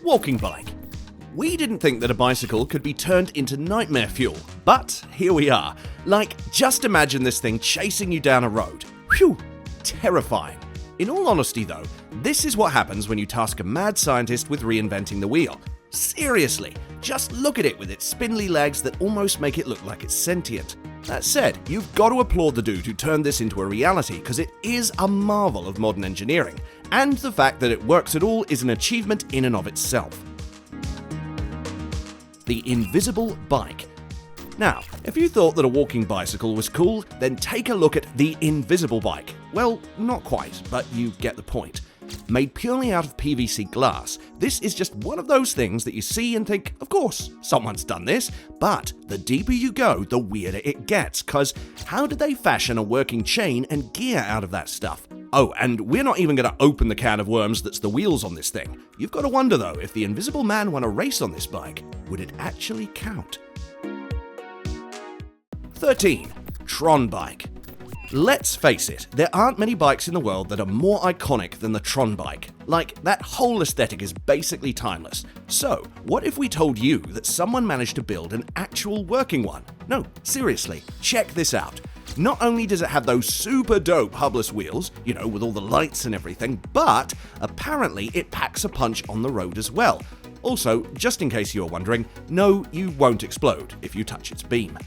walking bike. We didn't think that a bicycle could be turned into nightmare fuel, but here we are. Like, just imagine this thing chasing you down a road. Phew, terrifying. In all honesty though, this is what happens when you task a mad scientist with reinventing the wheel. Seriously, just look at it with its spindly legs that almost make it look like it's sentient. That said, you've got to applaud the dude who turned this into a reality, because it is a marvel of modern engineering, and the fact that it works at all is an achievement in and of itself. The invisible bike. Now, if you thought that a walking bicycle was cool, then take a look at the invisible bike. Well, not quite, but you get the point. Made purely out of PVC glass, this is just one of those things that you see and think, of course, someone's done this, but the deeper you go, the weirder it gets, cause how did they fashion a working chain and gear out of that stuff? Oh, and we're not even going to open the can of worms that's the wheels on this thing. You've got to wonder though, if the Invisible Man won a race on this bike, would it actually count? 13. Tron Bike. Let's face it, there aren't many bikes in the world that are more iconic than the Tron Bike. Like, that whole aesthetic is basically timeless. So, what if we told you that someone managed to build an actual working one? No, seriously, check this out. Not only does it have those super dope hubless wheels, you know, with all the lights and everything, but apparently it packs a punch on the road as well. Also, just in case you're wondering, no, you won't explode if you touch its beam.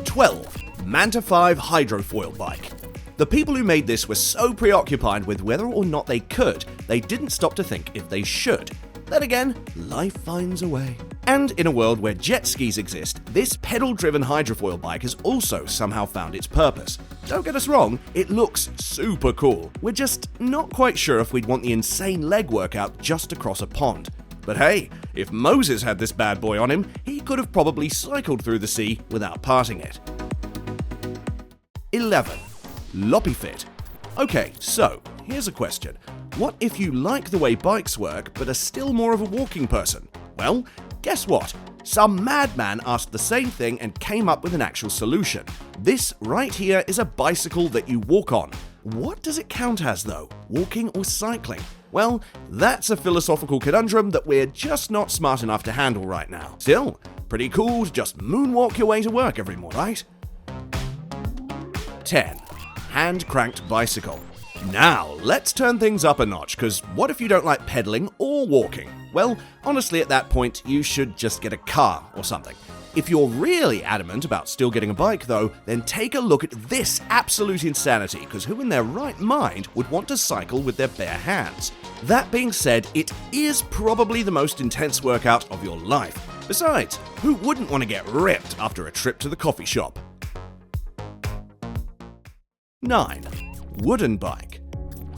12. Manta 5 Hydrofoil Bike. The people who made this were so preoccupied with whether or not they could, they didn't stop to think if they should. Then again, life finds a way. And in a world where jet skis exist, this pedal-driven hydrofoil bike has also somehow found its purpose. Don't get us wrong, it looks super cool. We're just not quite sure if we'd want the insane leg workout just across a pond. But hey, if Moses had this bad boy on him, he could have probably cycled through the sea without parting it. 11. Lopifit. Okay, so here's a question. What if you like the way bikes work but are still more of a walking person? Well, guess what? Some madman asked the same thing and came up with an actual solution. This right here is a bicycle that you walk on. What does it count as though? Walking or cycling? Well, that's a philosophical conundrum that we're just not smart enough to handle right now. Still, pretty cool to just moonwalk your way to work every morning, right? 10. Hand-cranked bicycle. Now, let's turn things up a notch, because what if you don't like pedaling or walking? Well, honestly at that point, you should just get a car or something. If you're really adamant about still getting a bike though, then take a look at this absolute insanity, because who in their right mind would want to cycle with their bare hands? That being said, it is probably the most intense workout of your life. Besides, who wouldn't want to get ripped after a trip to the coffee shop? 9. Wooden bike.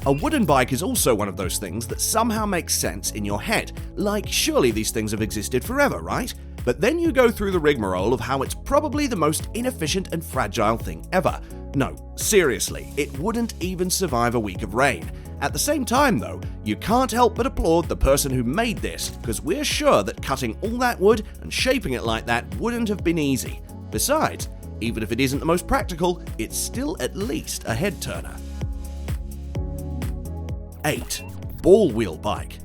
A wooden bike is also one of those things that somehow makes sense in your head, like surely these things have existed forever, right? But then you go through the rigmarole of how it's probably the most inefficient and fragile thing ever. No, seriously, it wouldn't even survive a week of rain. At the same time though, you can't help but applaud the person who made this, because we're sure that cutting all that wood and shaping it like that wouldn't have been easy. Besides, even if it isn't the most practical, it's still at least a head-turner. 8. Ball wheel bike.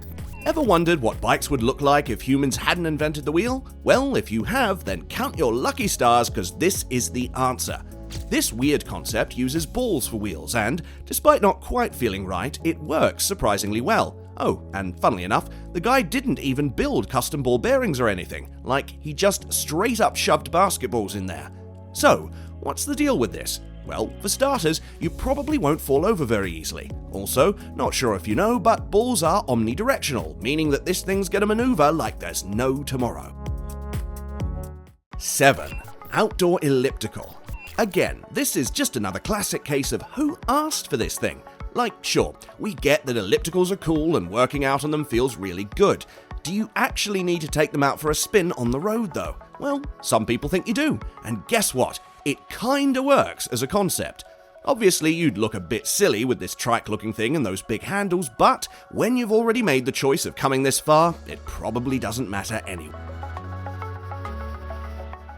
Ever wondered what bikes would look like if humans hadn't invented the wheel? Well, if you have, then count your lucky stars, because this is the answer. This weird concept uses balls for wheels and, despite not quite feeling right, it works surprisingly well. Oh, and funnily enough, the guy didn't even build custom ball bearings or anything, like he just straight up shoved basketballs in there. So, what's the deal with this? Well, for starters, you probably won't fall over very easily. Also, not sure if you know, but balls are omnidirectional, meaning that this thing's gonna maneuver like there's no tomorrow. 7. Outdoor elliptical. Again, this is just another classic case of who asked for this thing. Like, sure, we get that ellipticals are cool and working out on them feels really good. Do you actually need to take them out for a spin on the road though? Well, some people think you do, and guess what? It kinda works as a concept. Obviously, you'd look a bit silly with this trike-looking thing and those big handles, but when you've already made the choice of coming this far, it probably doesn't matter anyway.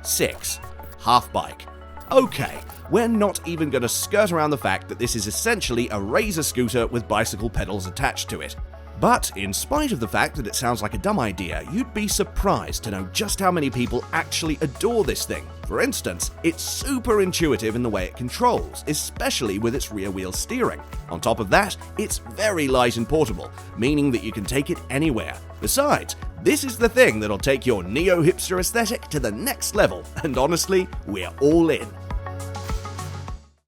6. Halfbike. Okay, we're not even going to skirt around the fact that this is essentially a razor scooter with bicycle pedals attached to it. But in spite of the fact that it sounds like a dumb idea, you'd be surprised to know just how many people actually adore this thing. For instance, it's super intuitive in the way it controls, especially with its rear wheel steering. On top of that, it's very light and portable, meaning that you can take it anywhere. Besides, this is the thing that'll take your neo-hipster aesthetic to the next level, and honestly, we're all in.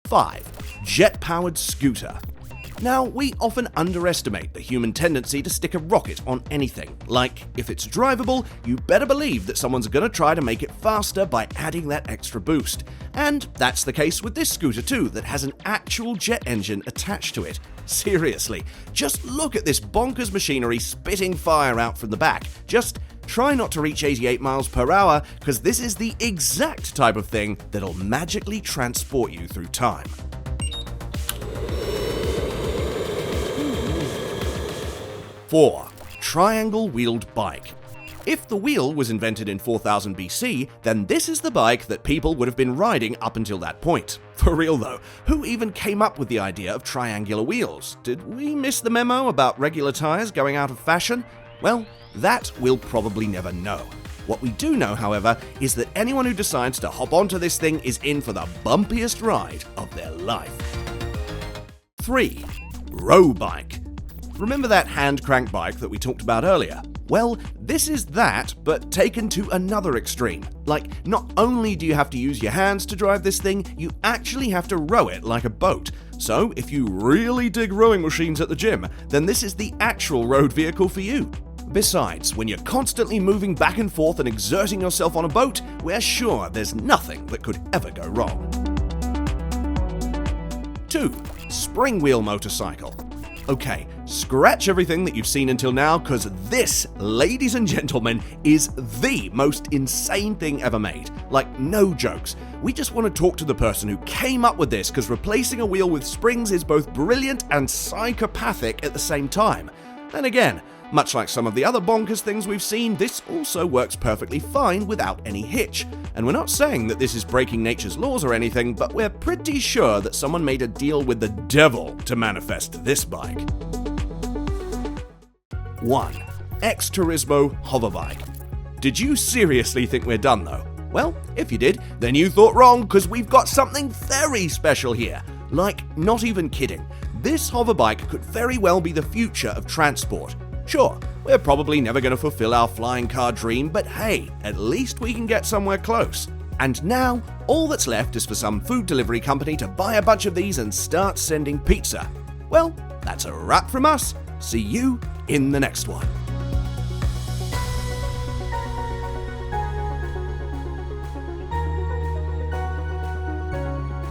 5. Jet-powered scooter. Now, we often underestimate the human tendency to stick a rocket on anything. Like, if it's drivable, you better believe that someone's gonna try to make it faster by adding that extra boost. And that's the case with this scooter too, that has an actual jet engine attached to it. Seriously, just look at this bonkers machinery spitting fire out from the back. Just try not to reach 88 miles per hour, because this is the exact type of thing that'll magically transport you through time. 4. Triangle-wheeled bike. If the wheel was invented in 4000 BC, then this is the bike that people would have been riding up until that point. For real though, who even came up with the idea of triangular wheels? Did we miss the memo about regular tires going out of fashion? Well, that we'll probably never know. What we do know, however, is that anyone who decides to hop onto this thing is in for the bumpiest ride of their life. 3. Row bike. Remember that hand crank bike that we talked about earlier? Well, this is that, but taken to another extreme. Like, not only do you have to use your hands to drive this thing, you actually have to row it like a boat. So, if you really dig rowing machines at the gym, then this is the actual road vehicle for you. Besides, when you're constantly moving back and forth and exerting yourself on a boat, we're sure there's nothing that could ever go wrong. 2. Spring wheel motorcycle. Okay, scratch everything that you've seen until now, because this, ladies and gentlemen, is the most insane thing ever made. Like, no jokes. We just want to talk to the person who came up with this, because replacing a wheel with springs is both brilliant and psychopathic at the same time. And again, much like some of the other bonkers things we've seen, this also works perfectly fine without any hitch. And we're not saying that this is breaking nature's laws or anything, but we're pretty sure that someone made a deal with the devil to manifest this bike. 1. XTurismo Hoverbike. Did you seriously think we're done though? Well, if you did, then you thought wrong, because we've got something very special here. Like, not even kidding. This hoverbike could very well be the future of transport. Sure, we're probably never going to fulfill our flying car dream, but hey, at least we can get somewhere close. And now, all that's left is for some food delivery company to buy a bunch of these and start sending pizza. Well, that's a wrap from us. See you in the next one.